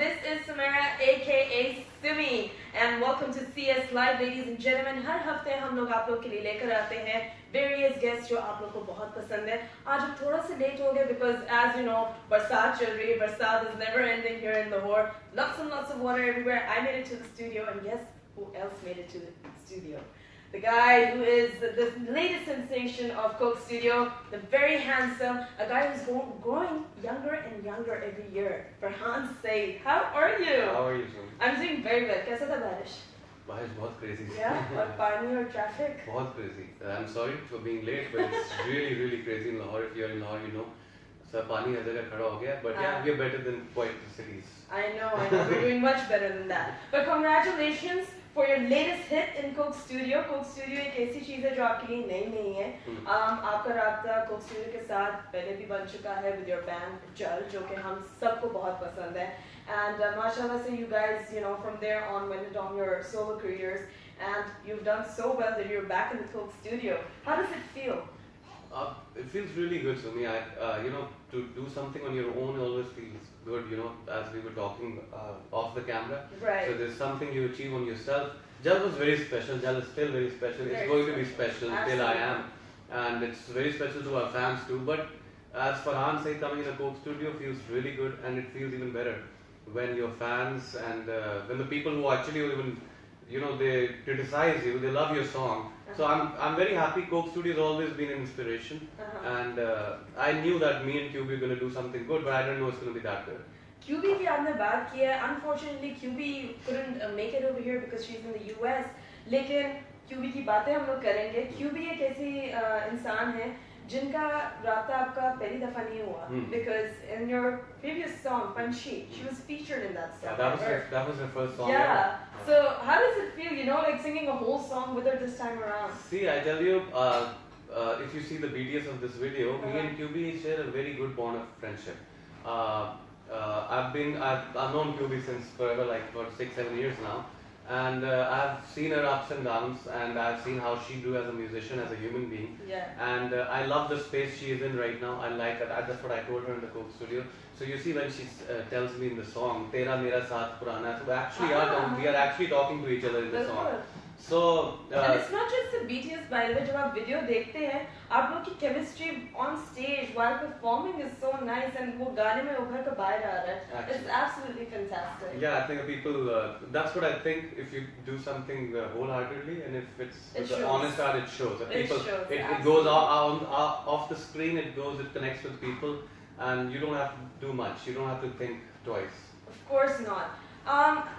This is Samara aka Simi and welcome to CS Live, ladies and gentlemen. हर हफ्ते हम लोग आप लोग के लिए लेकर आते हैं various guests जो आप लोग को बहुत पसंद है. आज हम थोड़ा सा लेट हो गए because as you know बरसात चल रही है. बरसात is never ending here in Lahore. Lots and lots of water everywhere. I made it to the studio and guess who else made it to the studio? The guy who is the latest sensation of Coke Studio, the very handsome, a guy who's growing younger and younger every year. Farhan Saeed, how are you? How are you, sir? I'm doing very well. कैसा था बारिश? बारिश बहुत crazy. Yeah, और पानी और traffic. बहुत crazy. I'm sorry for being late, but it's really crazy in Lahore. If you're in Lahore, you know. So पानी हर जगह खड़ा हो गया. But yeah, we're better than quite the cities. I know. We're doing much better than that. But congratulations for your latest hit in Coke Studio. Coke Studio एक ऐसी चीज़ है जो आपके लिए नई नहीं है. आपका राब्ता Coke Studio के साथ पहले भी बन चुका है with your band जल, जो कि हम सबको बहुत पसंद है. And माशाल्लाह से you guys, you know, from there on went on your solo careers and you've done so well that you're back in the Coke Studio. How does it feel? It feels really good to me. You know, to do something on your own always feels good. You know, as we were talking off the camera. Right. So there's something you achieve on yourself. Jal was very special. Jal is still very special. It's going to be special till I am, and it's very special to our fans too. But as Farhan Saeed coming in the Coke Studio feels really good, and it feels even better when your fans and when the people who actually even, you know, they criticize you, they love your song. So I'm very happy. Coke Studio has always been an inspiration, and I knew that me and QB were going to do something good, but I didn't know it's going to be that good. QB की आपने बात की है. Unfortunately, QB couldn't make it over here because she's in the US. लेकिन QB की बातें हम लोग करेंगे. QB एक ऐसी इंसान है जिनका राब्ता आपका पहली दफा नहीं हुआ. Because in your previous song Panchi, she was featured in that song. Yeah, that was her first song. Yeah. So how does it feel, you know, like singing a whole song with her this time around? See, I tell you, if you see the BTS of this video, me and QB share a very good bond of friendship. I've known QB since forever, like for 6-7 years now, and I've seen her ups and downs, and I've seen how she grew as a musician, as a human being. Yeah. And I love the space she is in right now. I like that. That's what I told her in the Coke Studio. So you see when she tells me in the song, "Tera mera saath purana," so we are actually talking to each other in the song. So and it's not just the BTS, by the way. जब आप video देखते हैं, आप लोग की chemistry on stage while performing is so nice, and वो गाने में उभर कर बाहर आ रहा है. It's absolutely fantastic. Yeah, I think people. That's what I think. If you do something wholeheartedly, and if it's with the honest heart, it shows. That people, it goes off the screen. It connects with people, and you don't have to do much. You don't have to think twice. Of course not.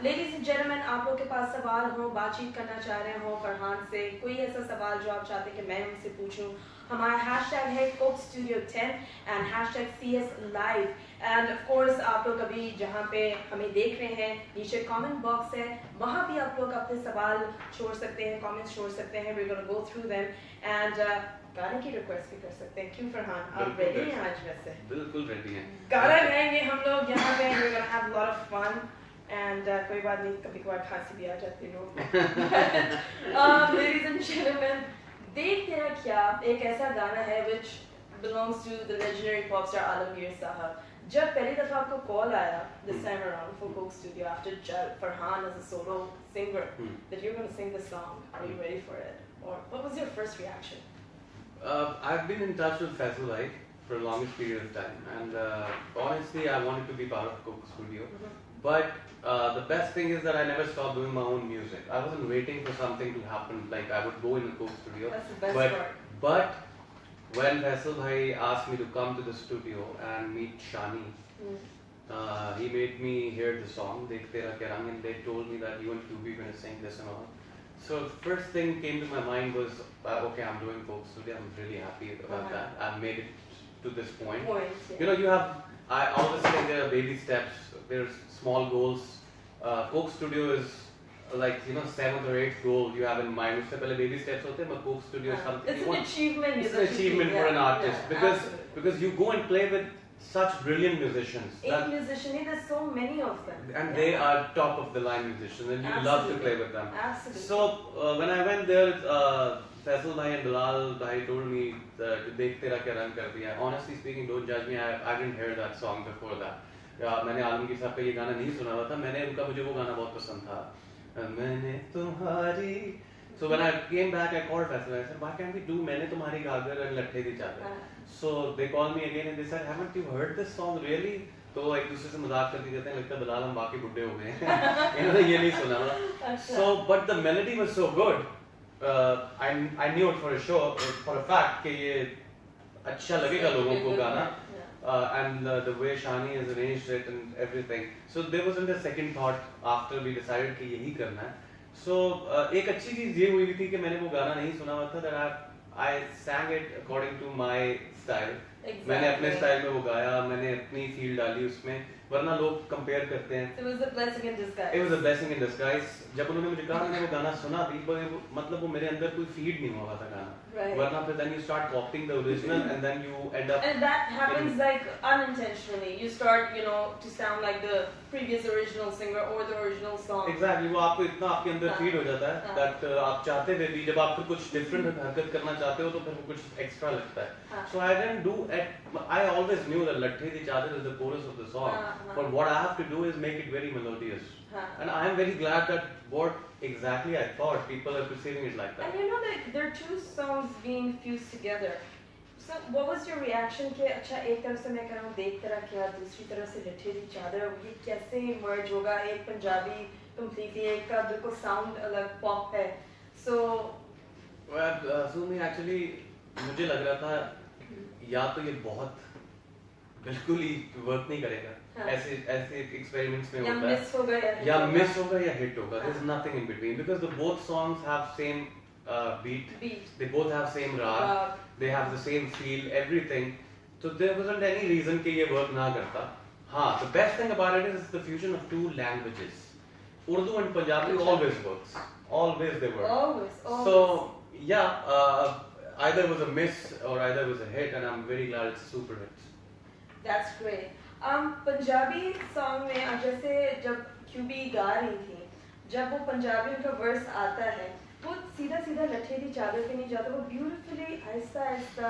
Ladies and gentlemen, आप लोग के पास सवाल हो, बातचीत करना चाह रहे हो फरहान से, कोई ऐसा सवाल जो आप चाहते हैं कि मैं उनसे पूछूं, हमारा हैशटैग है Coke Studio 10 and hashtag CS Live. And of course आप लोग अभी जहाँ पे हमें देख रहे हैं, नीचे कमेंट बॉक्स है, वहाँ भी आप लोग अपने सवाल छोड़ सकते हैं, कमेंट्स छोड़ सकते हैं. We're gonna go through them and गाने की रिक्वेस्ट भी कर सकते हैं. क्यों फरहान, आप रेडी हैं आज? वैसे बिल्कुल रेडी हैं. गाना गाएंगे हम लोग यहाँ पे. We're gonna have a lot of fun. And कोई बात नहीं, कभी कभार खांसी भी आ जाती है. Ladies and gentlemen, देख तेरा क्या एक ऐसा गाना है which belongs to the legendary pop star Alamgir Sahab. जब पहली दफा आपको कॉल आया this time around for Coke Studio after Farhan as a solo singer that you're going to sing the song, are you ready for it? Or what was your first reaction? I've been in touch with Faisal for the longest period of time, and honestly I wanted to be part of Coke Studio. But the best thing is that I never stopped doing my own music. I wasn't waiting for something to happen, like I would go in the Coke Studio. That's the best part. But when Faisal bhai asked me to come to the studio and meet Shani, he made me hear the song, Dekh Tera Kya Rang, and they told me that you and QB are going to sing this and all. So the first thing came to my mind was, okay, I'm doing Coke Studio, I'm really happy about that. I've made it to this point. You know, I always say there are baby steps, there's small goals. Coke Studio is like, you know, 7th or 8th goal you have in mind. उससे पहले baby steps होते हैं, but Coke Studio is something. It's an achievement. It's an achievement for an artist because you go and play with such brilliant musicians. There's so many of them. And they are top of the line musicians, and you love to play with them. Absolutely. So when I went there, Faisal bhai and Bilal bhai told me to Dekh Tera Kya Rang Kar Diya. Honestly speaking, don't judge me. I didn't hear that song before that. मैंने आलमगीर साहब का ये गाना नहीं सुना हुआ था, मैंने उनका मुझे वो गाना बहुत पसंद था, मैंने तुम्हारी. So when I came back, I called Faisal. I said, why can't we do मैंने तुम्हारी गागर and लट्ठे दी चादर? So they called me again and they said, haven't you heard this song really? तो एक दूसरे से मजाक करके कहते हैं लगता है बिलाल हम बाकी बुड्ढे हो गए हैं. इन्होंने ये नहीं सुना हुआ. So but the melody was so good. I knew it for a fact कि ये अच्छा लगेगा लोगों को गाना. And the way Shani has arranged it and everything. So there wasn't a second thought after we decided कि यही करना है. So एक अच्छी चीज ये हुई थी कि मैंने वो गाना नहीं सुना हुआ था, that I sang it according to my style. Exactly. मैंने अपने स्टाइल में वो गाया, मैंने अपनी फील डाली उसमें, वरना लोग कंपेयर करते हैं. It was a blessing in disguise. It was a blessing in disguise. जब उन्होंने मुझे कहा मैंने वो गाना सुना भी, मतलब वो मेरे अंदर कोई फीड नहीं हुआ था गाना. Right. वरना फिर then you start copying the original and then you end up. And that happens like unintentionally. You start, to sound like the previous original singer or the original song. Exactly. वो आपको इतना आपके अंदर feed हो जाता है that आप चाहते हुए भी जब आप फिर कुछ different हरकत करना चाहते हो तो फिर वो कुछ extra लगता है. So I didn't do it. I always knew that लट्ठे दी चादर is the chorus of the song. But what I have to do is make it very melodious. And I am very glad that what exactly I thought people are perceiving it like that. And that there are two songs being fused together. So what was your reaction कि अच्छा एक तरफ से मैं कर रहा हूँ देख तरह किया, दूसरी तरफ से लट्ठे दी चादर, ये कैसे merge होगा? एक पंजाबी completely, एक का बिल्कुल sound अलग pop है. So Sumi actually मुझे लग रहा था या तो ये बहुत बिल्कुल ही वर्क नहीं करेगा. ऐसे एक्सपेरिमेंट्स में होता है या मिस होगा या हिट होगा. There is nothing in between because the both songs have same beat. They both have same rag. They have the same feel, everything. So there wasn't any reason कि ये work ना करता. हाँ, the best thing about it is the fusion of two languages. Urdu and Punjabi always works. Always they work. Always. So yeah, either was a miss or either was a hit, and I'm very glad it's a super hit. That's great. Punjabi song में अब जैसे जब QB गा रही थी, जब वो पंजाबी उनका वर्स आता है वो सीधा सीधा लट्ठे दी चादर पे नहीं जाता, वो ब्यूटीफुली आहिस्ता आहिस्ता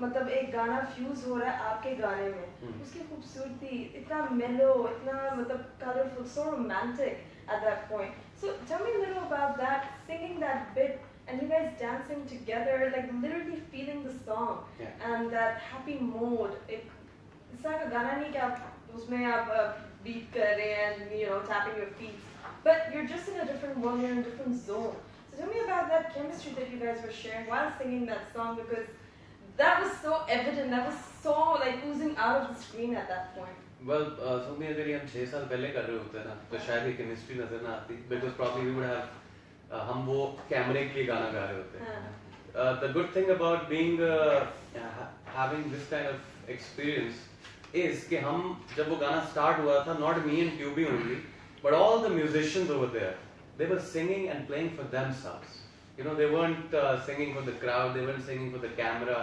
मतलब एक गाना फ्यूज हो रहा है आपके गाने में. उसकी खूबसूरती इतना मेलो, इतना मतलब colourful, so romantic at that point. So tell me a little about that, singing that bit and you guys dancing together, like literally feeling the song and that happy mode. It's like a गाना नहीं कि आप उसमें आप beat कर रहे हैं and tapping your feet, but you're just in a different world, you're in a different zone. So tell me about that chemistry that you guys were sharing while singing that song, because that was so evident, that was so like oozing out of the screen at that point. Well, Sumi, अगर ये हम 6 साल पहले कर रहे होते ना तो शायद ये केमिस्ट्री नजर ना आती, because probably we would have हम वो कैमरे के लिए गाना गा रहे होते. The good thing about being having this kind of experience is कि हम जब वो गाना start हुआ था, not me and QB only, but all the musicians over there, they were singing and playing for themselves. They weren't singing for the crowd, they weren't singing for the camera,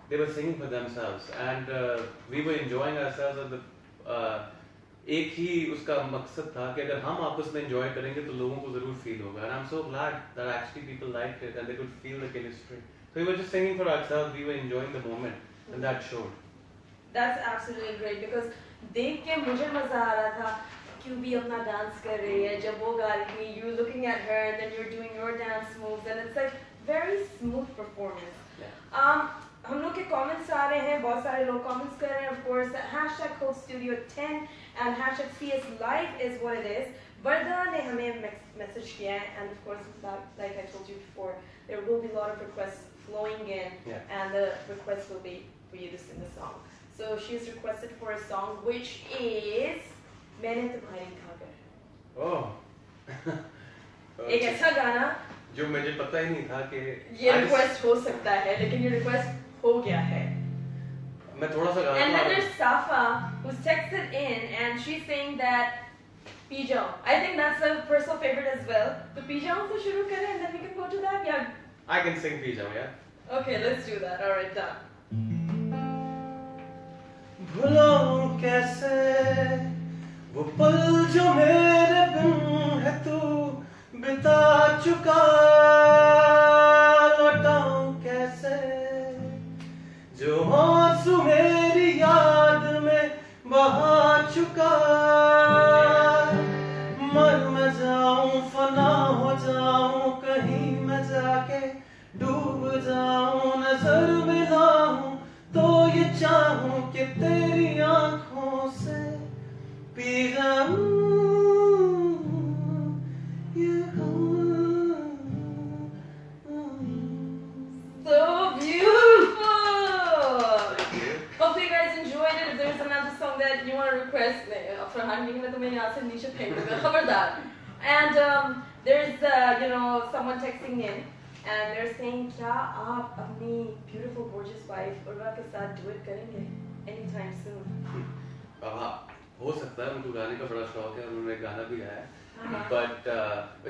they were singing for themselves, and we were enjoying ourselves at the एक ही उसका मकसद था कि अगर हम आपस में enjoy करेंगे तो लोगों को जरूर feel होगा. And I'm so glad that actually people liked it and they could feel the chemistry. So we were just singing for ourselves, we were enjoying the moment, and that showed. That's absolutely great, because देख के मुझे मजा आ रहा था. QB अपना dance कर रही है, जब वो गा रही थी, you're looking at her and then you're doing your dance moves and it's like very smooth performance. हम लोग के comments आ रहे हैं, बहुत सारे लोग comments कर रहे हैं, of course. #CodeStudio10 and #CSLive is what it is. Wardha ने हमें message किया है, and of course, like I told you before, there will be a lot of requests flowing in, and the request will be for you to sing the song. So she's requested for a song which is मैंने तुम्हारी खाकर. Oh. एक ऐसा गाना जो मुझे पता ही नहीं था कि ये रिक्वेस्ट हो सकता है, लेकिन ये रिक्वेस्ट हो गया है. मैं थोड़ा सा गाना. And then there's Safa who's texted in and she's saying that Pijao. I think that's a personal favorite as well. तो Pijao से शुरू करें and then we can go to that. Yeah. I can sing Pijao, yeah. Okay, let's do that. All right, done. भुलाऊं कैसे वो पल जो मेरे बिन है तू बिता चुका, लौटाऊं कैसे जो आंसू मेरी याद में बहा चुका. So beautiful! Hopefully you guys enjoyed it. If there's another song that you want to request, Farhan, मैं तुम्हें यहाँ से नीचे फेंक दूँगा, खबरदार. And there's someone texting in and they're saying क्या आप अपनी beautiful gorgeous wife उर्वा के साथ duet करेंगे anytime soon? हो सकता है, उनको गाने का बड़ा शौक है, उन्होंने गाना भी गाया है. But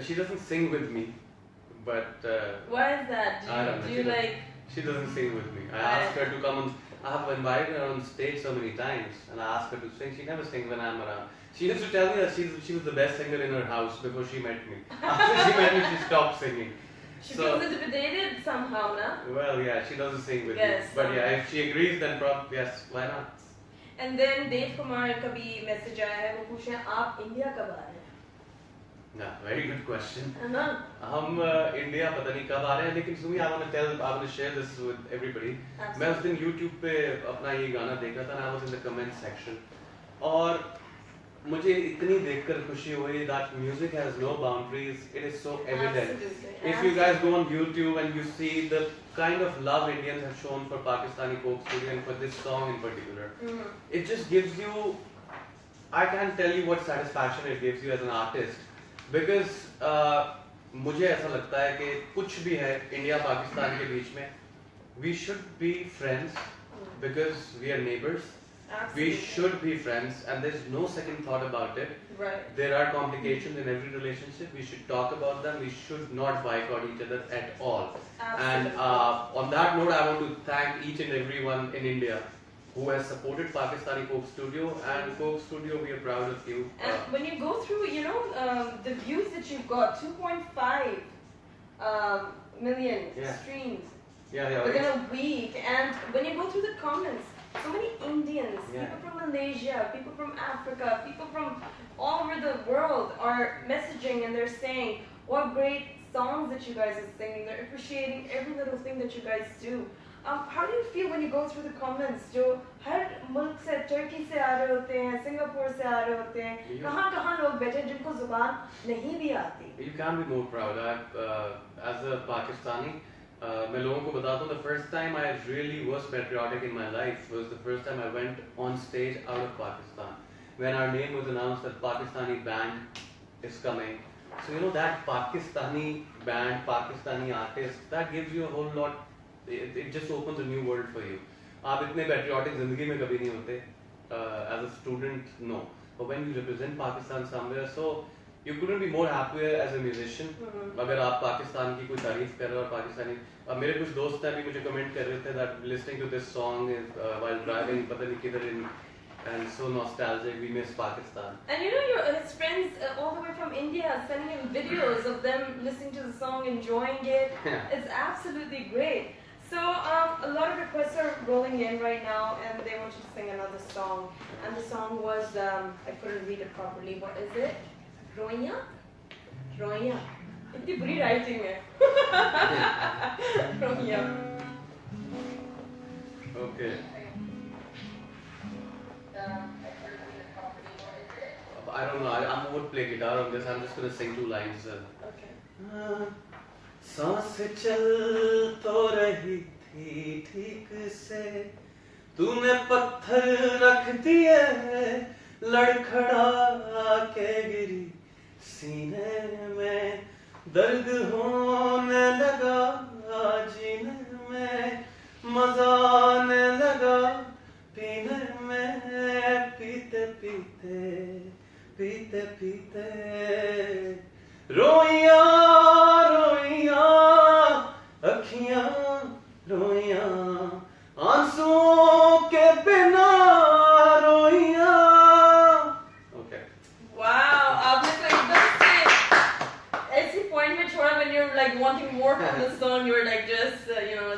she doesn't sing with me. But why is that? Do you like? She doesn't sing with me. I asked her to come on. I have invited her on stage so many times, and I asked her to sing. She never sings when I'm around. She used to tell me that she was the best singer in her house before she met me. After she met me, she stopped singing. She feels intimidated somehow, na? Well, yeah, she doesn't sing with me. But yeah, if she agrees, then probably yes, why not? And then Dev Kumar का भी message आया है, वो पूछ रहे हैं आप India कब आ रहे हैं? Yeah, very good question. हम इंडिया पता नहीं कब आ रहे हैं, लेकिन Sumi, I want to share this with everybody. मैं उस दिन YouTube पे अपना ये गाना देख रहा था, and I was in the comment section, और मुझे इतनी देखकर खुशी हुई that music has no boundaries. It is so evident. If you guys go on YouTube and you see the kind of love Indians have shown for Pakistani folk studio and for this song in particular, it just gives you, I can't tell you what satisfaction it gives you as an artist. Because मुझे ऐसा लगता है कि कुछ भी है India Pakistan के बीच में, we should be friends because we are neighbors. Absolutely. We should be friends, and there's no second thought about it. Right. There are complications in every relationship. We should talk about them. We should not boycott each other at all. Absolutely. And on that note, I want to thank each and everyone in India who has supported Pakistani Folk Studio, and Folk Studio, we are proud of you. And when you go through, the views that you've got, 2.5 million streams within a week, and when you go through the comments, so many Indians, people from Malaysia, people from Africa, people from all over the world are messaging and they're saying, what great songs that you guys are singing, they're appreciating every little thing that you guys do. How do you feel when you go through the comments? जो हर मुल्क से, Turkey से आ रहे होते हैं, Singapore से आ रहे होते हैं, कहाँ लोग बैठे हैं जिनको जुबान नहीं भी आती? You can't be more proud. As a Pakistani, मैं लोगों को बताता हूँ, the first time I really was patriotic in my life was the first time I went on stage out of Pakistan. When our name was announced that Pakistani band is coming. So that Pakistani band, Pakistani artist, that gives you a whole lot. It just opens a new world for you. आप इतने patriotic जिंदगी में कभी नहीं होते. As a student, no. But when you represent Pakistan somewhere, so you couldn't be more happier as a musician. अगर आप पाकिस्तान की कोई तारीफ कर रहे हो और पाकिस्तानी, अब मेरे कुछ दोस्त हैं भी मुझे कमेंट कर रहे थे that listening to this song while driving, पता नहीं किधर and so nostalgic, we miss Pakistan. And his friends all the way from India sending him videos of them listening to the song, enjoying it. It's absolutely great. So a lot of requests are rolling in right now, and they want you to sing another song. And the song was, I couldn't read it properly. What is it? Roya? Roya. इतनी बुरी writing है. Roya. Okay. I don't know. I won't play guitar on this. I'm just gonna sing 2 lines. Okay. सांस चल तो रही थी ठीक से, तूने पत्थर रख दिए लड़खड़ा के गिरी सीने में, दर्द होने लगा जीने में, मजा आने लगा पीने में, पीते पीते पीते पीते रोइया रोइया अखियां रोइया आंसुओं के बिना रोइया. Okay. Wow, आपने तो एकदम से ऐसी point में छोड़ा when you're like wanting more from the song. You were like just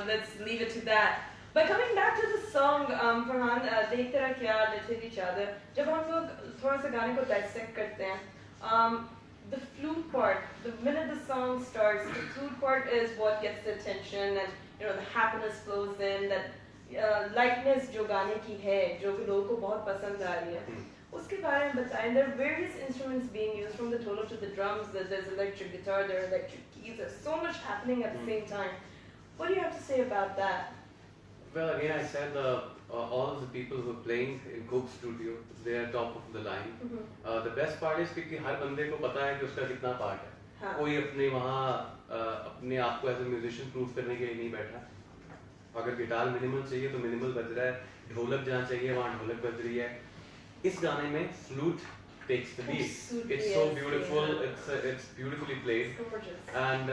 let's leave it to that. But coming back to the song, Farhan, देखते रह क्या जैसे each other. जब हम लोग थोड़ा सा गाने को dissect करते हैं, the flute part, the minute the song starts, the flute part is what gets the attention, and the happiness flows in, that lightness जो गाने की है, जो भी लोगों को बहुत पसंद आ रही है, उसके बारे में बताएं. There are various instruments being used, from the dholak to the drums. There's electric guitar, there are electric keys. There's so much happening at the same time. What do you have to say about that? Well, again, I said all of the people who are playing in Coke Studio, they are top of the line. The best part is कि हर बंदे को पता है कि उसका कितना part है. हाँ. कोई अपने वहाँ अपने आप को एज ए म्यूजिशियन प्रूव करने के लिए नहीं बैठा. अगर गिटार मिनिमल चाहिए तो मिनिमल बज रहा है, ढोलक जहाँ चाहिए वहाँ ढोलक बज रही है. इस गाने में flute takes the beat. It's so beautiful. It's beautifully played. And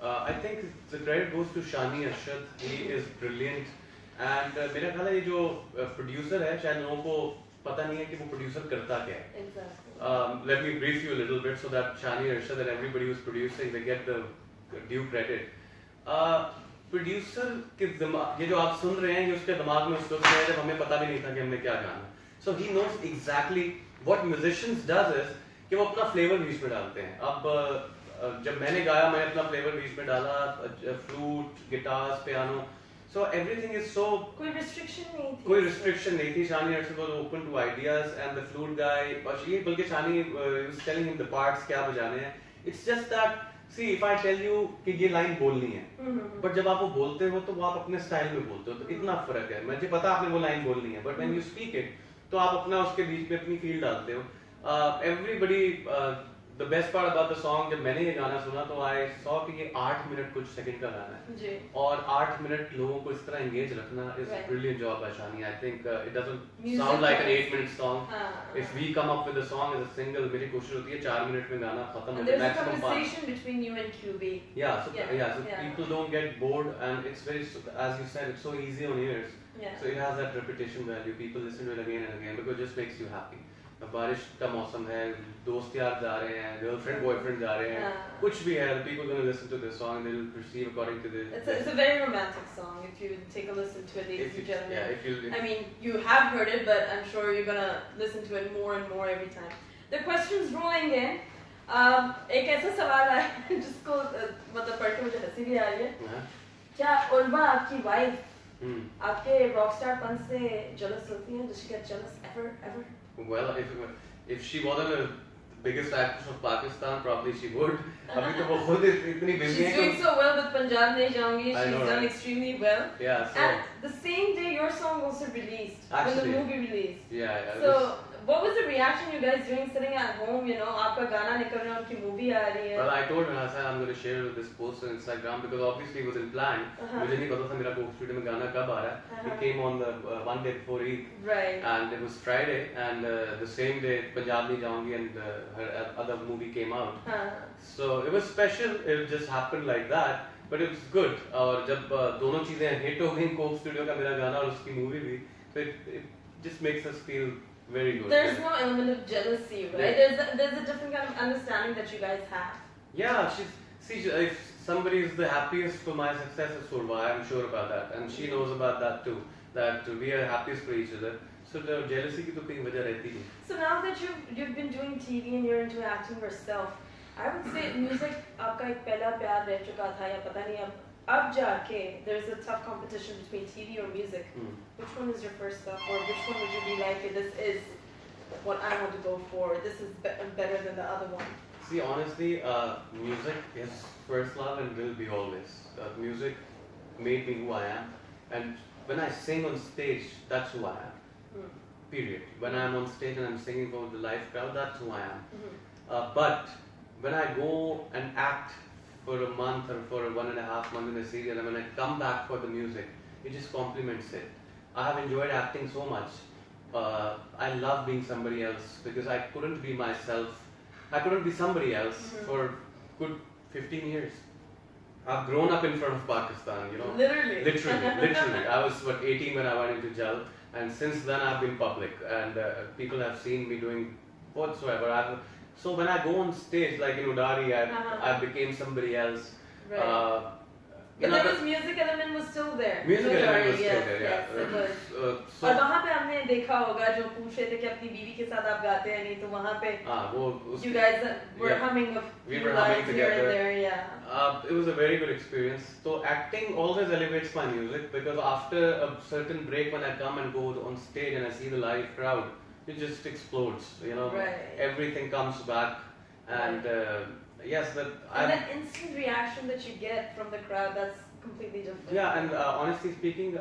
I think the credit goes to Shani Arshad. He is brilliant. And मेरा ख्याल है ये जो producer है, शायद लोगों को पता नहीं है कि वो producer करता क्या है. Exactly. Let me brief you a little bit so that Shani Arshad and everybody who's producing, they get the due credit. Producer के दिमाग, ये जो आप सुन रहे हैं, ये उसके दिमाग में उस वक्त है जब हमें पता भी नहीं था कि हमने क्या गाना. So he knows exactly what musicians does is कि वो अपना flavor बीच में डालते हैं. अब जब मैंने गाया, मैंने अपना flavor बीच में डाला, flute, guitars, piano. So everything is so. कोई restriction नहीं थी. कोई restriction नहीं थी. Shani Arshad was open to ideas, and the flute guy, बल्कि Shani was telling him the parts क्या बजाने हैं. It's just that. See, if I tell you कि ये लाइन बोलनी है, but जब आप वो बोलते हो तो वो आप अपने स्टाइल में बोलते हो, तो इतना फर्क है. मुझे पता आपने वो लाइन बोलनी है, but when you speak it, तो आप अपना उसके बीच में अपनी फील डालते हो. Everybody, the best part about the song, जब मैंने ये गाना सुना तो I saw कि ये 8 मिनट कुछ सेकंड का गाना है, और 8 मिनट लोगों को इस तरह engage रखना is brilliant job by Shani. I think it doesn't sound like an 8-minute song. If we come up with a song as a single, मेरी कोशिश होती है 4 मिनट में गाना खत्म हो जाए, maximum 5. There's a conversation between you and QB. So people don't get bored, and it's very, as you said, it's so easy on ears. So it has that repetition value. People listen to it again and again because it just makes you happy. बारिश का मौसम है, दोस्त यार जा रहे हैं, girlfriend boyfriend जा रहे हैं, कुछ भी है, people are going to listen to this song and they will perceive according to this. It's a very romantic song if you take a listen to it, ladies and gentlemen. I mean, you have heard it, but I'm sure you're going to listen to it more and more every time. The questions rolling in. एक ऐसा सवाल है जिसको मतलब पढ़ के मुझे हंसी भी आ रही है. क्या उर्वा आपकी वाइफ आपके रॉकस्टार पन से jealous होती है? Does she get jealous ever? Well, if she wasn't the biggest actress of Pakistan, probably she would. अभी तो वो खुद इतनी busy है. She's doing so well with Punjab नहीं जाऊंगी. She's done right? Extremely well. Yeah. So and the same day your song also released. Actually, when the movie released. Yeah. So what was the reaction you guys doing sitting at home? You know, आपका गाना निकल रहा है, उनकी movie आ रही है. Well, I told her, I said I'm going to share this post on Instagram because obviously it wasn't planned. मुझे नहीं पता था मेरा Coke Studio में गाना कब आ रहा है. It came on the one day before Eid. Right. And it was Friday, and the same day Punjab नहीं जाऊंगी and her other movie came out. So it was special. It just happened like that. But it was good. और जब दोनों चीजें hit हो गई, Coke Studio का मेरा गाना और उसकी movie भी, so it just makes us feel very good. There's no element of jealousy, right? There's a different kind of understanding that you guys have. Yeah, if somebody is the happiest for my success, it's Surva. I'm sure about that, and she knows about that too. That we are happiest for each other. So the jealousy की तो कोई वजह रहती नहीं. So now that you've been doing TV and you're into acting yourself, I would say music आपका एक पहला प्यार रह चुका था या पता नहीं अब जाके there's a tough competition between TV or music. Which one is your first stop, or which one would you be like, this is what I want to go for, this is better than the other one? See, honestly, music is first love and will be always. Music made me who I am, and when I sing on stage, that's who I am. Period. When I'm on stage and I'm singing for the live crowd, that's who I am. But when I go and act for a month or for 1.5 months in a serial, and when I come back for the music, it just complements it. I have enjoyed acting so much. I love being somebody else because I couldn't be myself. I couldn't be somebody else for good 15 years. I've grown up in front of Pakistan, you know. Literally. I was 18 when I went into jail, and since then I've been public, and people have seen me doing whatsoever. So when I go on stage, like in Udari, I became somebody else. Right. But the music element was still there. Music element was still there, yeah. Yes, it was. और वहाँ पे हमने देखा होगा जो पूछ रहे थे कि अपनी बीवी के साथ आप गाते हैं नहीं, तो वहाँ पे you guys were humming a few lines here and there, yeah. It was a very good experience. So acting always elevates my music because after a certain break, when I come and go on stage and I see the live crowd, it just explodes. You know, Right. everything comes back, and yes, that And the instant reaction that you get from the crowd, that's completely different. yeah, and honestly speaking,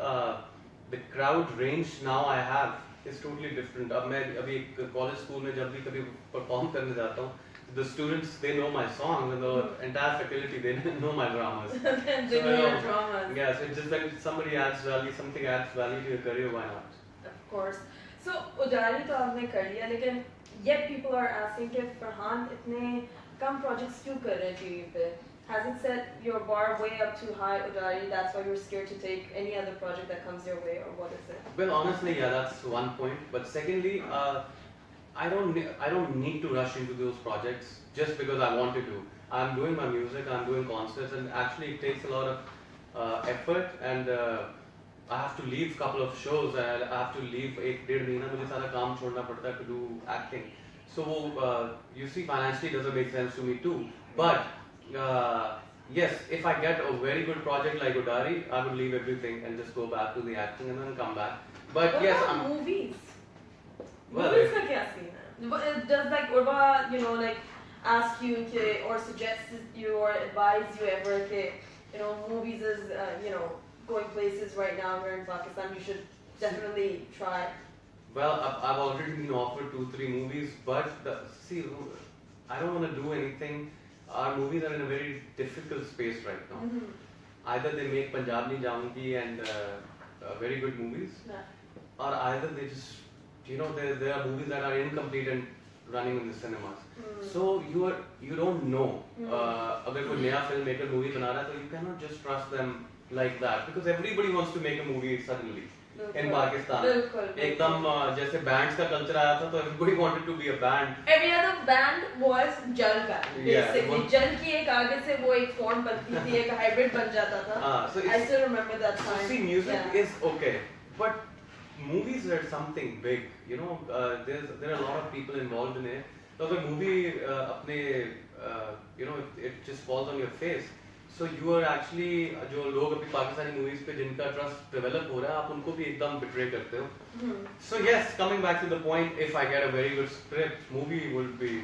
the crowd range now I have is totally different. अब मैं अभी college school में जब भी कभी perform करने जाता हूँ, the students they know my songs and the entire faculty they know my dramas. They know your dramas. Yeah, so it's just like somebody adds value, something adds value to your career, why not? Of course. So उजारी तो आपने कर लिया, लेकिन yet people are asking कि फरहान इतने कम projects क्यों कर रहे हैं टीवी पे? Has it set your bar way up too high, Udari? That's why you're scared to take any other project that comes your way, or what is it? Well, honestly, yeah, that's one point. But secondly, I don't need to rush into those projects just because I wanted to. I'm doing my music, I'm doing concerts, and actually it takes a lot of effort, and I have to leave couple of shows, and I have to leave एक डेढ़ महीना मुझे सारा काम छोड़ना पड़ता है to do acting. So you see, financially it doesn't make sense to me too. But yes, if I get a very good project like Udari, I would leave everything and just go back to the acting and then come back. But what yes, about movies? Well, Movies का क्या scene है? Does like Urva, you know, like ask you to, or suggest you or advise you ever that, you know, movies is you know, going places right now here in Pakistan, you should definitely try. Well, I've already been offered 2-3 movies, but see, I don't want to do anything. Our movies are in a very difficult space right now. Mm-hmm. Either they make Punjabi Jaungi and very good movies, or either they just, you know, there are movies that are incomplete and running in the cinemas. So you don't know. अगर कोई नया filmmaker movie बना रहा है, तो you cannot just trust them like that because everybody wants to make a movie suddenly. In Pakistan, एकदम जैसे bands का culture आया था, तो everybody wanted to be a band. Every other band was jal band. Basically, Yeah, jal की एक आगे से वो एक form बनती थी, एक hybrid बन जाता था. So I still remember that time. So see, music is okay, but movies are something big. You know, there are a lot of people involved in it. So the movie अपने you know, it just falls on your face. So you are actually जो लोग अभी Pakistani movies पे जिनका trust develop हो रहा है, आप उनको भी एकदम betray करते हो. So yes, coming back to the point, if I get a very good script, movie would be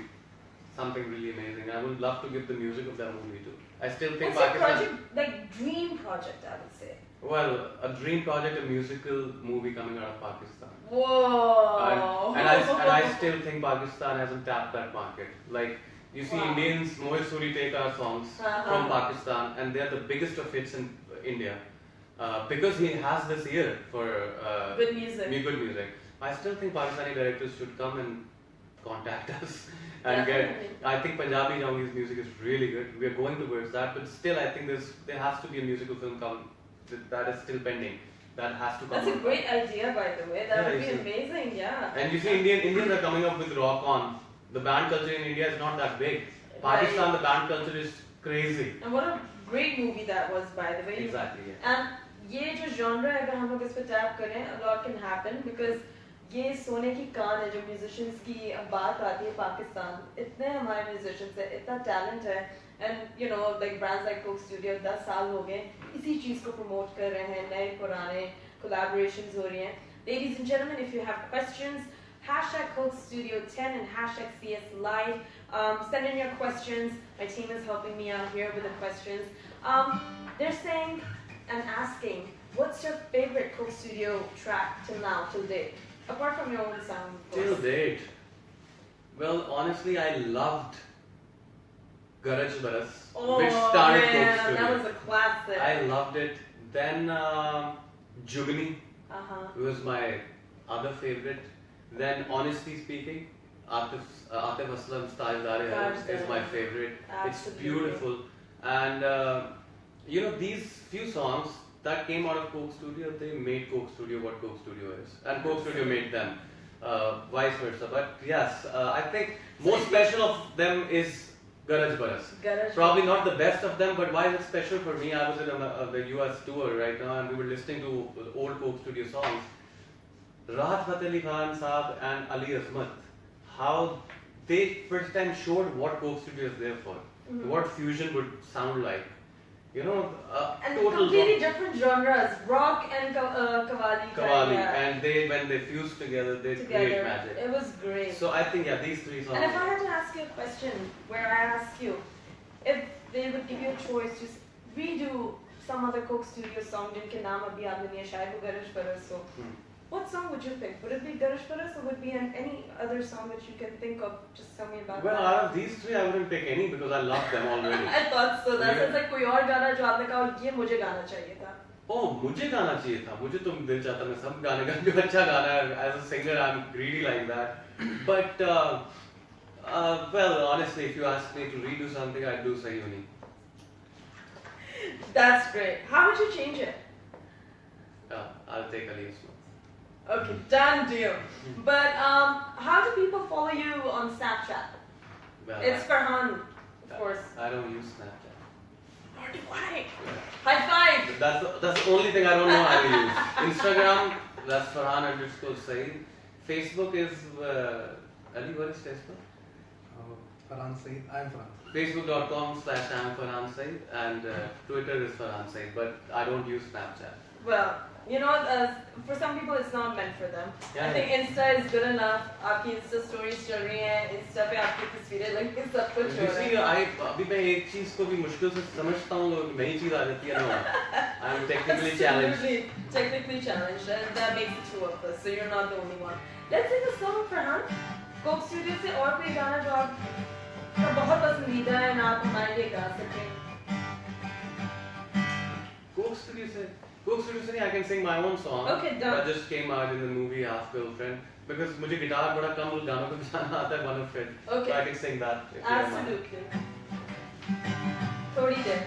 something really amazing. I would love to give the music of that movie too. I still think What's your Pakistan. project, like dream project, I would say? Well, a dream project, a musical movie coming out of Pakistan. Whoa! And I still think Pakistan hasn't tapped that market. Like, you see, Indians, Mohit Suri take our songs from Pakistan, and they're the biggest of hits in India. Because he has this ear for good music. Good music. I still think Pakistani directors should come and contact us and Definitely. get. I think Punjabi Jaungi's music is really good. We are going towards that, but still, I think there has to be a musical film that is still pending. That has to come. That's a great idea, by the way. That would be you see. amazing. Yeah. And you see, Indians are coming up with rock on. The band culture in India is not that big. Pakistan, the band culture is crazy. And what a great movie that was, by the way. Exactly. Yeah. And ये जो genre है, अगर हम लोग इस पे tap करें, a lot can happen because ये सोने की कान है जो musicians की अब बात आती है पाकिस्तान. इतने हमारे musicians हैं, इतना talent है, and you know, like brands like Coke Studio 10 साल हो गए इसी चीज को promote कर रहे हैं, नए पुराने collaborations हो रही हैं. Ladies and gentlemen, if you have questions, hashtag Coke Studio 10 and hashtag CS Live. Send in your questions. My team is helping me out here with the questions. They're saying and asking, what's your favorite Coke Studio track till now, till date? Apart from your own sound, of course. Till date. Well, honestly, I loved Garaj Baras, which started Coke Studio. That was a classic. I loved it. Then Jugni was my other favorite. Then, honestly speaking, Atif Aslam's Tajdare is my favorite. Absolutely. It's beautiful. And you know, these few songs that came out of Coke Studio, they made Coke Studio what Coke Studio is. And Coke Studio made them. Vice versa. But yes, I think most special of them is Garaj Baras. Probably not the best of them, but why is it special for me? I was in the US tour right now and we were listening to old Coke Studio songs. Rahat Fateh Ali Khan Saab and Ali Azmat, how they first time showed what Coke Studio is there for, what fusion would sound like. You know, And total completely rock, different genres, rock and Qawwali. Qawwali, Yeah, and they when they fuse together, they create together. magic. It was great. So I think yeah, these three songs. And if I had to ask you a question, where I ask you, if they would give you a choice, just redo some other Coke Studio song, जिनके नाम अभी आपने लिया शायद वो गरज बरस हो. What song would you pick? Would it be Garish Paras or would it be any other song that you can think of? Just tell me about Well, that. out of these three, I wouldn't pick any because I love them already. I thought so. That Yeah. sounds like कोई और गाना जो आपने कहा ये मुझे गाना चाहिए था. Oh, मुझे गाना चाहिए था. मुझे तो दिल चाहता मैं सब गाने गा जो अच्छा गाना है. As a singer, I'm greedy like that. But well, honestly, if you ask me to redo something, I'd do Sayuni. That's great. How would you change it? I'll take Ali's one. Okay, done deal. But how do people follow you on Snapchat? Well, It's Farhan, of course. I don't use Snapchat. Nor do I. Yeah. High five. That's the only thing I don't know how to use. Instagram, that's Farhan_Saeed. Facebook is Ali. What is Facebook? Farhan Saeed. I am Farhan. Facebook.com/I'm Farhan Saeed, and Twitter is Farhan Saeed, but I don't use Snapchat. Well, you know, for some people it's not meant for them. Yeah, I think Insta is good enough. आपकी Insta stories चल रही हैं, Insta पे आपकी तस्वीरें लग के सब कुछ हो रहा You है. see, अभी मैं एक चीज को भी मुश्किल से समझता हूँ, नई चीज आ जाती है ना. I'm technically challenged. Absolutely, technically challenged, and that makes the two of us. So you're not the only one. Let's sing a song, Farhan. Coke Studio से और कोई गाना जो आपका बहुत पसंदीदा है ना आप हमारे लिए गा सकें. Coke Studio से I can sing my own song. Okay, done. That just came out in the movie Half Girlfriend because मुझे गिटार बड़ा कम उस गानों को बजाना आता है, one of it. Okay. So I can sing that. If you don't mind. Absolutely. थोड़ी देर.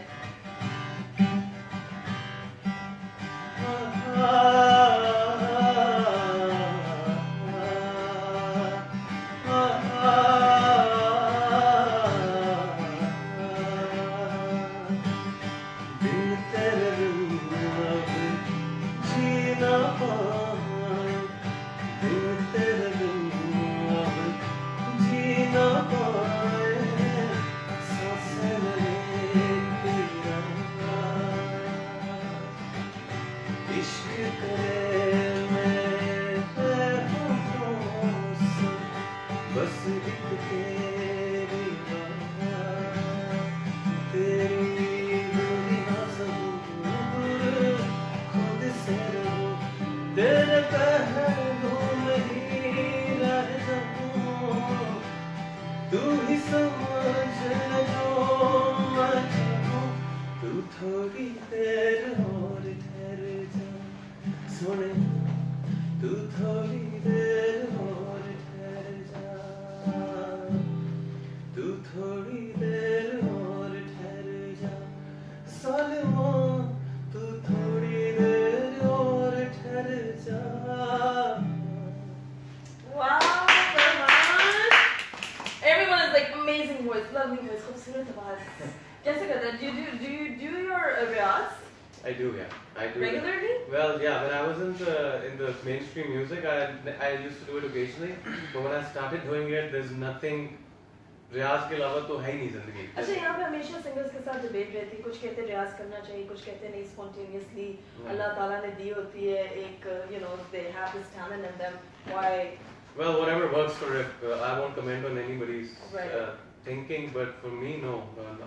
I do, yeah. I do. Regularly? Well, yeah. When I was in the mainstream music, I used to do it occasionally. But when I started doing it, there's nothing. रियाज के अलावा तो है ही नहीं जिंदगी. अच्छा यहाँ पे हमेशा सिंगर्स के साथ डिबेट रहती है. कुछ कहते हैं रियाज करना चाहिए, कुछ कहते हैं नहीं, स्पॉन्टेनियसली अल्लाह ताला ने दी होती है एक, you know, they have this talent in them. Why? Well, whatever works for it. I won't comment on anybody's Right. thinking, but for me, no.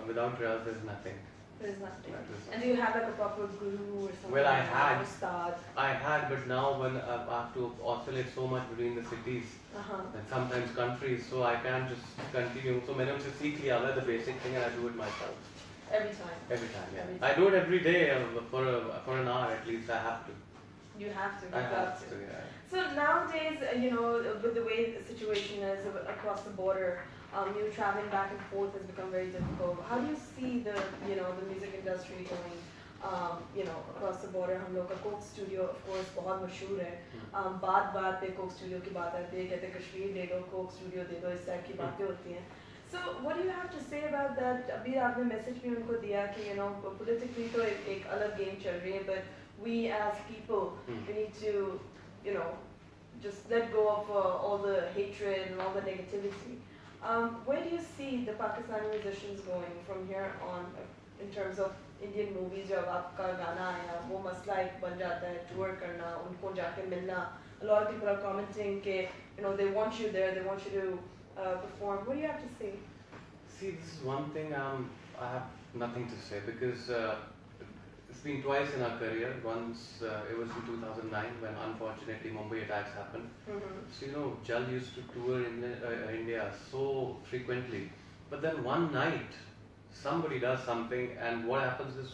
Without Riyaz, there's nothing. There's nothing. And do you have like a proper guru or something? Well, I like that, had. or Ustad? I had, but now when I have to oscillate so much between the cities and sometimes countries, so I can't just continue. So मैंने उनसे सीख लिया है the basic thing, and I do it myself. Every time. Every time, yeah. Every I do it every day for an hour at least. I have to. You have to. I You have got to, yeah. So nowadays, you know, with the way the situation is across the border, you know, traveling back and forth has become very difficult. How do you see the, you know, the music industry going, you know, across the border? हम लोग का Coke studio, of course, बहुत मशहूर है. बात पे Coke studio की बात आती है, कहते हैं कश्मीर ले लो, कोक स्टूडियो दे दो, इस टाइप की बातें होती हैं. So what do you have to say about that? अभी आपने मैसेज भी उनको दिया कि, you know, politically तो एक अलग गेम चल रही है, but we as people, we need to, you know, just let go of all the hatred and all the negativity. Where do you see the Pakistani musicians going from here on? in terms of Indian movies, जब आपका गाना आया वो मसला एक बन जाता है tour करना उनको जाके मिलना. A lot of people are commenting कि they want you there, they want you to perform. What do you have to say? See, this is one thing I have nothing to say because it's been twice in our career. Once it was in 2009 when unfortunately Mumbai attacks happened. So Jal used to tour in India so frequently, but then one night somebody does something and what happens is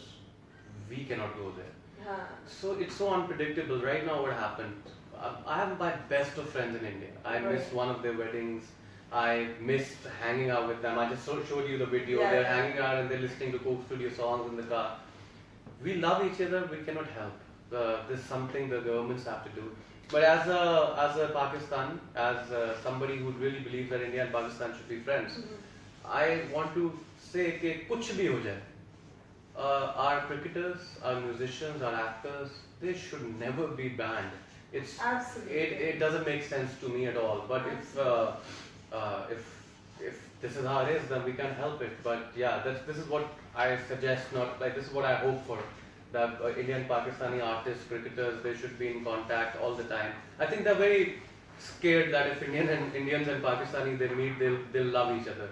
we cannot go there. So it's so unpredictable. Right now what happened, I have my best of friends in India. I missed one of their weddings. I missed hanging out with them. I just showed you the video. They're hanging out and they're listening to Coke Studio songs in the car. We love each other, we cannot help. This is something the governments have to do. But as a Pakistan, as somebody who really believes that India and Pakistan should be friends, I want to say that kuch bhi ho jaye. Our cricketers, our musicians, our actors, they should never be banned. Absolutely. It doesn't make sense to me at all. But if this is how it is, then we can't help it. But yeah, this is what I suggest, not like this is what I hope for. That Indian Pakistani artists, cricketers, they should be in contact all the time. I think they're very scared that if Indians and Pakistani they meet, they'll love each other.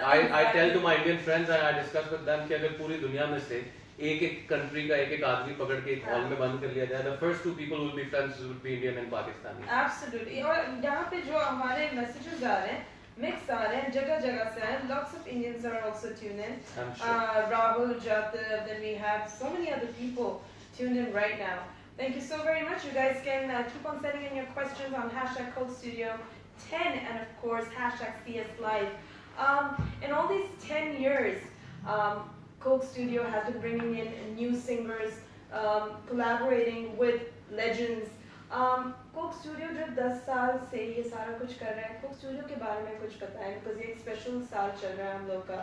I tell to my Indian friends and I discuss with them कि अगर पूरी दुनिया में से एक country का एक आदमी पकड़ के एक hall में बंद कर लिया जाए, the first two people who will be friends would be Indian and Pakistani. Absolutely. और यहाँ पे जो हमारे messages आ रहे हैं, mix आ रहे हैं, जगह से हैं. Lots of Indians are also tuned in. I'm sure. Rahul, Jatav, then we have so many other people tuned in right now. Thank you so very much. You guys can keep on sending in your questions on hashtag Coke Studio 10 and of course hashtag CS Live. In all these 10 years, Coke Studio has been bringing in new singers, collaborating with legends. Coke Studio जो 10 साल से ये सारा कुछ कर रहा है, Coke Studio के बारे में कुछ बताएं, because ये एक special साल चल रहा है हम लोग का.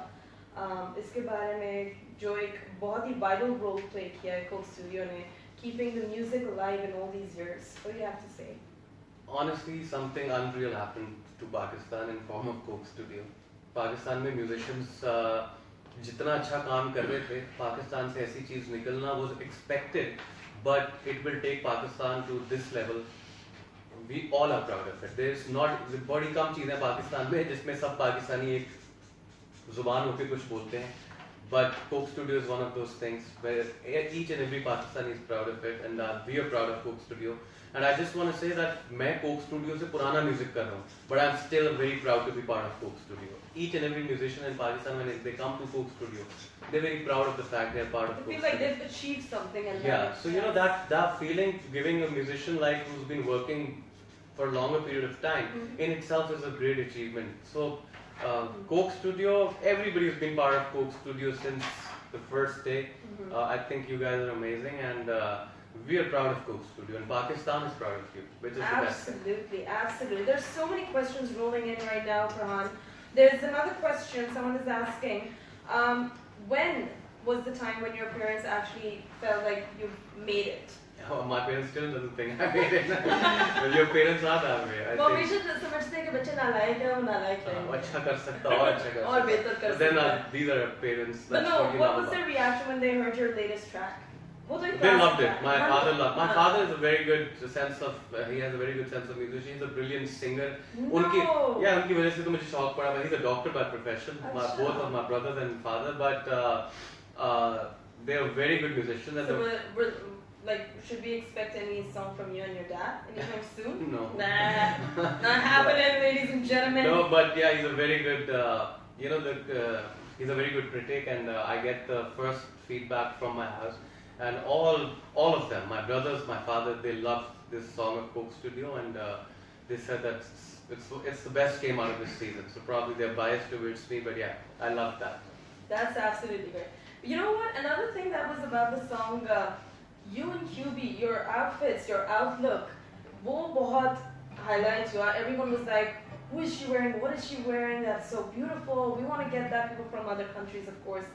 इसके बारे में जो एक बहुत ही vital role play किया है Coke Studio ने, keeping the music alive in all these years. What do you have to say? Honestly, something unreal happened to Pakistan in form of Coke Studio. Pakistan में musicians जितना अच्छा काम कर रहे थे, पाकिस्तान से ऐसी चीज निकलना was expected, but it will take Pakistan to this level. We all are proud of it. There's not बड़ी कम चीजें पाकिस्तान में जिसमें सब पाकिस्तानी एक जुबान होके कुछ बोलते हैं. But Coke Studio is one of those things where each and every Pakistani is proud of it, and we are proud of Coke Studio. And I just want to say that मैं Coke Studio से पुराना music कर रहा हूँ, but I'm still very proud to be part of Coke Studio. Each and every musician in Pakistan, when they come to Coke Studio, they're very proud of the fact they're part of Coke They feel Studio. like they've achieved something. And So you know that feeling, giving a musician like who's been working for a longer period of time, in itself is a great achievement. So Coke Studio, everybody's been part of Coke Studio since the first day. I think you guys are amazing, and we are proud of Coke Studio, and Pakistan is proud of you, which is the best thing. Absolutely, absolutely. There's so many questions rolling in right now, Farhan. There's another question someone is asking. When was the time when your parents actually felt like you made it? Oh, my parents still doesn't think I made it. Well, your parents are that way. I Well, think. we should समझते हैं कि बच्चे नालायक हैं, वो नालायक हैं. अच्छा कर सकता और अच्छा कर और सकता. बेहतर कर But then सकता. these are parents. But That's no, what you what love was about. their reaction when they heard your latest track? वो तो एक They classic loved it. track. My father loved. My हाँ. father is a very good sense of. He has a very good sense of music. He's a brilliant singer. No. उनकी वजह से तो मुझे शौक पड़ा. But he's a doctor by profession. अच्छा. Both of my brothers and father. But they are very good musicians. And So like, should we expect any song from you and your dad anytime soon? No. Nah, not happening, ladies and gentlemen. No, but yeah, he's a very good. He's a very good critic, and I get the first feedback from my house, and all of them, my brothers, my father, they loved this song of Coke Studio, and they said that it's the best came out of this season. So probably they're biased towards me, but yeah, I love that. That's absolutely great. You know what? Another thing that was about the song, you and QB, your outfits, your outlook, वो बहुत highlights हुआ. Everyone was like, who is she wearing? What is she wearing? That's so beautiful. We want to get that, people from other countries, of course.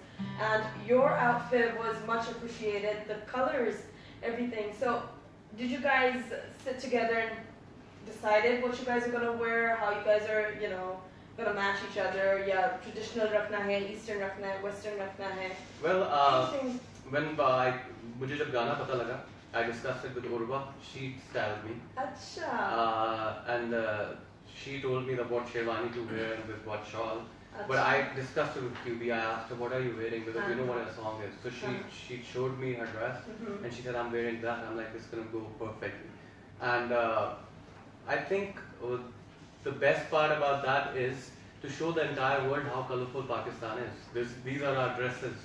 And your outfit was much appreciated. The colors, everything. So, did you guys sit together and decided what you guys are gonna wear? How you guys are, gonna match each other? Yeah, traditional रखना है, Eastern रखना है, Western रखना है. Well, Anything? when मुझे जब गाना पता लगा, I discussed it with Urva. She styled me, अच्छा. and she told me that what sherwani to wear and with what shawl. But I discussed it with QB. I asked her, "What are you wearing?" Because we know what her song is. So she showed me her dress, and she said, "I'm wearing that." I'm like, "It's gonna go perfectly." And I think the best part about that is to show the entire world how colorful Pakistan is. These are our dresses.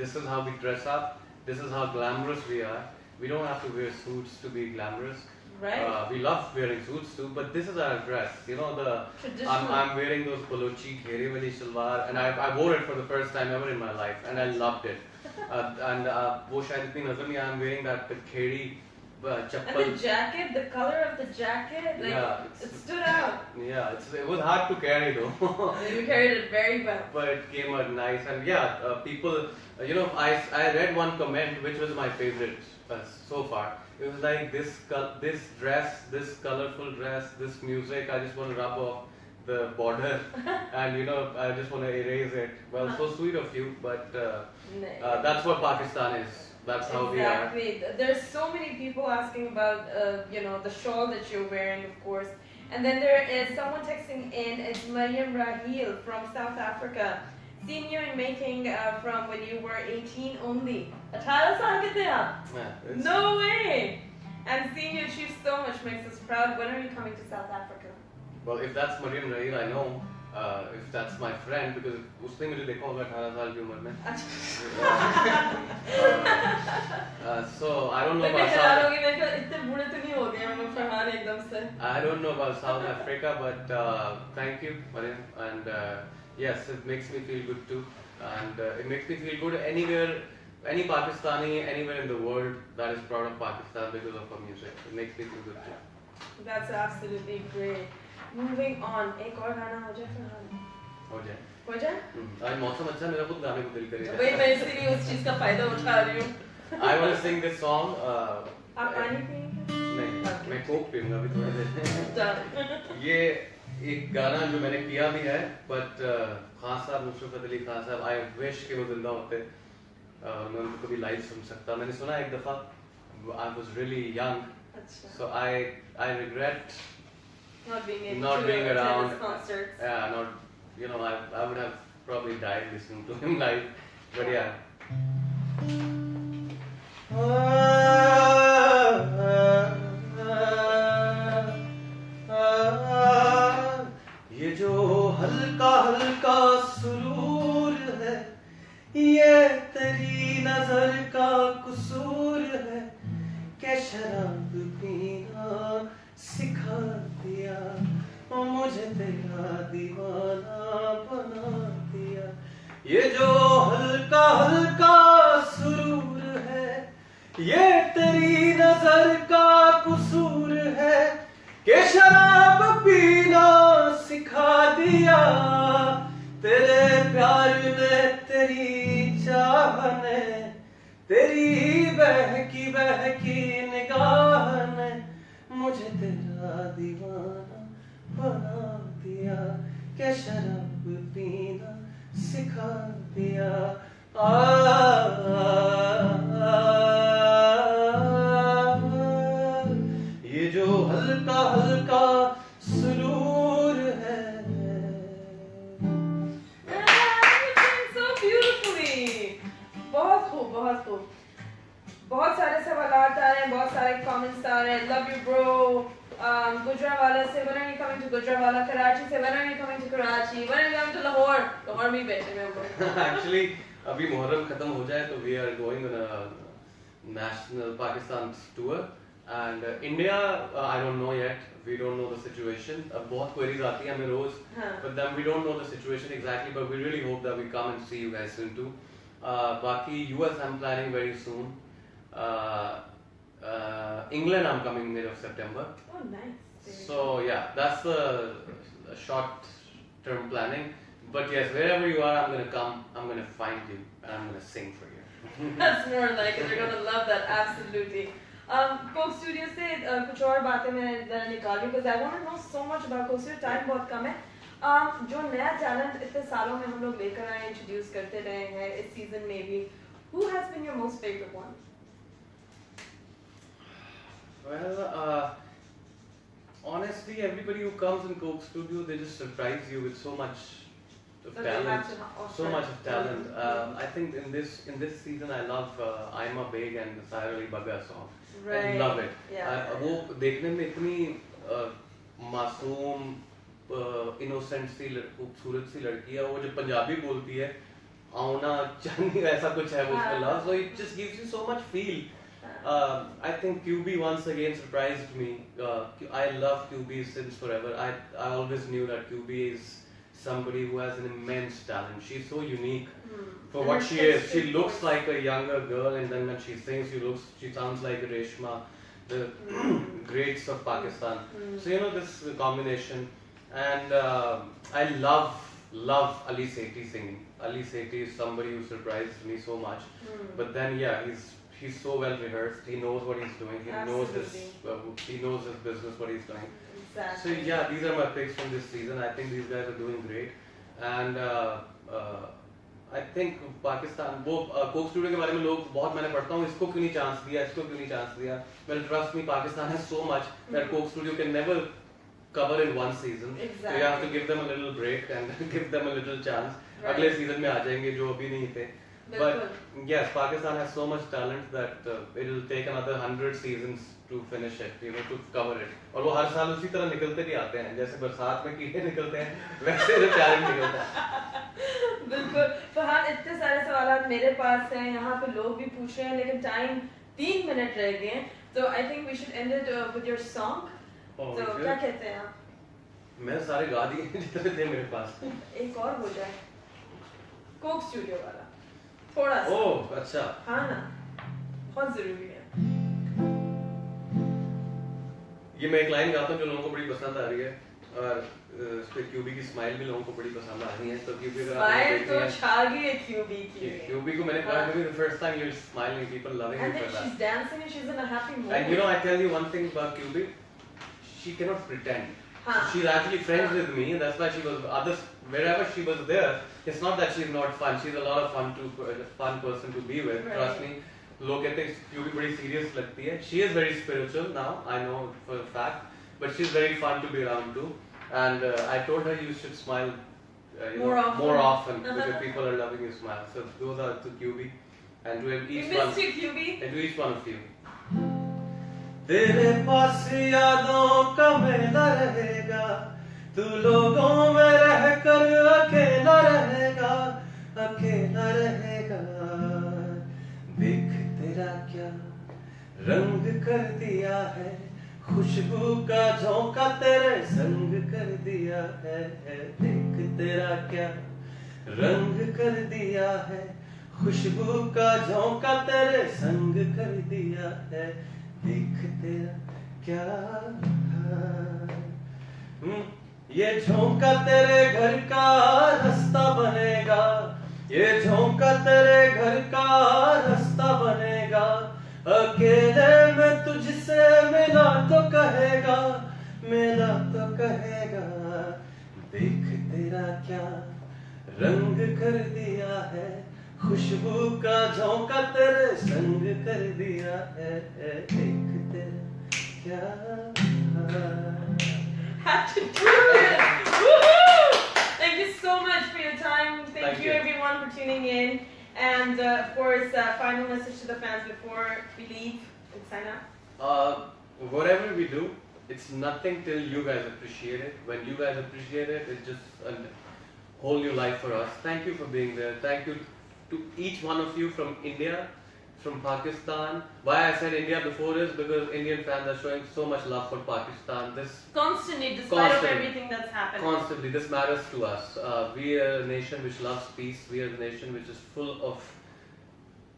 This is how we dress up. This is how glamorous we are. We don't have to wear suits to be glamorous. Right. We love wearing suits too, but this is our dress. You know, I'm wearing those balochi kheri wali shalwar, and I wore it for the first time ever in my life, and I loved it. And wo shayad itni nazar nahi, I'm wearing that kheri chappal. And the jacket, the color of the jacket, like Yeah, it stood out. Yeah, it was hard to carry though. You carried it very well. But it came out nice, and yeah, people, you know, I read one comment which was my favorite so far. It was like this dress, this colorful dress, this music. I just want to rub off the border, and you know, I just want to erase it. Well, so sweet of you, but that's what Pakistan is. That's how we are. Exactly. There's so many people asking about, you know, the shawl that you're wearing, of course. And then there is someone texting in. It's Mariam Rahil from South Africa. Seen you in making from when you were 18 only. 18 saal ke the aap? Yeah, No way! And seeing you achieve so much makes us proud. When are you coming to South Africa? Well, if that's Mariam Rahil, I know. If that's my friend, because उसने मुझे देखा होगा 18 साल की उम्र में. So I don't know about I don't know about South Africa, but thank you, Mariam, and yes, it makes me feel good too, and it makes me feel good anywhere, any Pakistani anywhere in the world that is proud of Pakistan because of our music. It makes me feel good too. That's absolutely great. Moving on, एक और गाना हो जाए फिर हो जाए. हो जाए? आज मौसम अच्छा, मेरा खुद गाने को दिल कर रहा है. वही मैं इसीलिए उस चीज का फायदा उठा रही हूँ. I want to sing this song. आप पानी पिएंगे? नहीं, मैं कोक पीऊंगा अभी थोड़ी देर. ये एक गाना जो मैंने किया भी है, but खान साहब, नुसरत अली खान साहब, I wish कि वो जिंदा होते. मैं उनको कभी लाइव सुन सकता. मैंने सुना एक दफा. I was really young, so I regret not being able not to being attend around. his concerts. Yeah, not, you know, I would have probably died listening to him live, but yeah. ये जो हल्का हल्का सुरूर है, ये तेरी नजर का कसूर है, क्या शराब पीना सिखा दिया, मुझे तेरा दीवाना बना दिया. ये जो हल्का हल्का सुरूर है, ये तेरी नजर का कसूर है, कि शराब पीना सिखा दिया. तेरे प्यार ने, तेरी चाह ने, तेरी बहकी बहकी निगाह ने मुझे तेरा दीवाना बना दिया, क्या शराब पीना सिखा दिया. ये जो हल्का हल्का सुरूर है. So beautifully. बहुत खूब, बहुत खूब. बहुत सारे सवालात आ रहे हैं, बहुत सारे कमेंट्स आ रहे हैं. Love you bro. Gujranwala से when are you coming to Gujranwala? Karachi से when are you coming to Karachi? When are you coming to Lahore? Lahore में बैठे हैं हम लोग. Actually, अभी मुहर्रम खत्म हो जाए तो we are going on a national Pakistan tour, and India I don't know yet. We don't know the situation. बहुत queries आती हैं हमें रोज, but then we don't know the situation exactly. But we really hope that we come and see you guys soon too. बाकी US I'm planning very soon. England I'm coming mid of September. Oh nice. So yeah, that's the short term planning. But yes, wherever you are, I'm gonna come. I'm gonna find you, and I'm gonna sing for you. That's more like it. They're gonna love that absolutely. Coke Studio से कुछ और बातें मैं निकाल रही हूँ because I want to know so much about Coke Studio. Time बहुत कम है. जो नया टैलेंट इतने सालों में हम लोग लेकर आए, इंट्रोड्यूस करते रहे हैं इस सीजन में भी, who has been your most favorite one? Well, honestly, everybody who comes in Coke Studio, they just surprise you with so much of So they have talent, to offer- so much of talent. Mhm. I think in this season, I love I'm a Big and the Saira Ali Bagga song. I Right. love it. Yeah. वो देखने में इतनी मासूम, innocent सी, खूबसूरत सी लड़की है. वो जब पंजाबी बोलती है, आउना चांदी ऐसा कुछ है वो उसका love. So it just gives you so much feel. I think QB once again surprised me. I love QB since forever. I always knew that QB is somebody who has an immense talent. She's so unique for And what her she is. She texture looks voice. like a younger girl, and then when she sings, she sounds like Reshma, the greats of Pakistan. So this combination, and I love Ali Sethi singing. Ali Sethi is somebody who surprised me so much. But then he's so well rehearsed. He knows what he's doing. He knows his business, what he's doing. Exactly. So yeah, these are my picks from this season. I think these guys are doing great, and I think Pakistan. वो Coke studio के बारे में लोग बहुत मैंने पढ़ता हूँ, इसको क्यों नहीं चांस दिया, इसको क्यों नहीं चांस दिया. Well, trust me, Pakistan has so much that Coke Studio can never cover in one season. Exactly. So you have to give them a little break and give them a little chance. Right. अगले season में आ जाएंगे जो अभी नहीं थे. But बिल्कुल. yes, Pakistan has so much talent that it will take another 100 seasons to finish it, to cover it. और वो हर साल उसी तरह निकलते भी आते हैं, जैसे बरसात में कीड़े निकलते हैं, वैसे जो टैलेंट निकलता है. बिल्कुल. फरहान, इतने सारे सवाल मेरे पास हैं, यहाँ पे लोग भी पूछ रहे हैं, लेकिन टाइम 3 मिनट रह गए हैं. तो I think we should end it with your song. Oh, तो sure. क्या कहते हैं आप? मैं सारे गा दिए जितने थे मेरे पास. एक और हो जाए, कोक स्टूडियो वाला थोड़ा सा. ओह अच्छा. हाँ ना, बहुत जरूरी है. ये मैं एक लाइन गाता हूँ जो लोगों को बड़ी पसंद आ रही है, और इस पे क्यूबी की स्माइल भी लोगों को बड़ी पसंद आ रही है. तो क्यूबी का स्माइल तो छा गई है क्यूबी की. क्यूबी को मैंने कहा कि the first time you're smiling, people loving you And for then that. she's dancing and she's in a happy mood. And I tell you one thing about QB, she cannot pretend. हाँ. She's actually friends with me, and that's why she was wherever she was there. It's not that she's not fun. She's a lot of fun person to be with. Right. Trust me. लोग कहते हैं QB बड़ी serious लगती है. She is very spiritual now. I know for a fact, but she's very fun to be around too. And I told her you should smile more often because people are loving you smile. So those are to QB and to We each missed one you, QB. and to each one of you. तेरे पास यादों का मेला रहेगा, तू लोगों में रहकर अकेला रहेगा, अकेला रहेगा. देख तेरा क्या रंग कर दिया है, खुशबू का झोंका तेरे संग कर दिया है. देख तेरा क्या रंग कर दिया है, खुशबू का झोंका तेरे संग कर दिया है. देख तेरा क्या ये झोंका तेरे घर का रास्ता बनेगा, ये झोंका तेरे घर का रास्ता बनेगा. अकेले में तुझसे मिला तो कहेगा, मिला तो कहेगा. देख तेरा क्या रंग कर दिया है, खुशबू का झोंका तेरे संग कर दिया है. देख तेरा क्या Have to do it. Woohoo! Thank you so much for your time. Thank you you. everyone for tuning in. And of course, final message to the fans before we leave and sign out. Whatever we do, it's nothing till you guys appreciate it. When you guys appreciate it, it's just a whole new life for us. Thank you for being there. Thank you to each one of you from India, from Pakistan. Why I said India before is because Indian fans are showing so much love for Pakistan. Constantly, despite of everything that's happening. Constantly, this matters to us. We are a nation which loves peace. We are a nation which is full of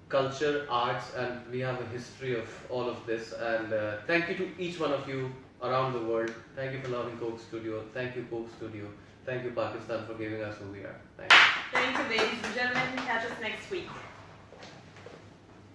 culture, arts, and we have a history of all of this. And thank you to each one of you around the world. Thank you for loving Coke Studio. Thank you, Coke Studio. Thank you, Pakistan, for giving us who we are. Thank you. Thank you, ladies and gentlemen. Catch us next week.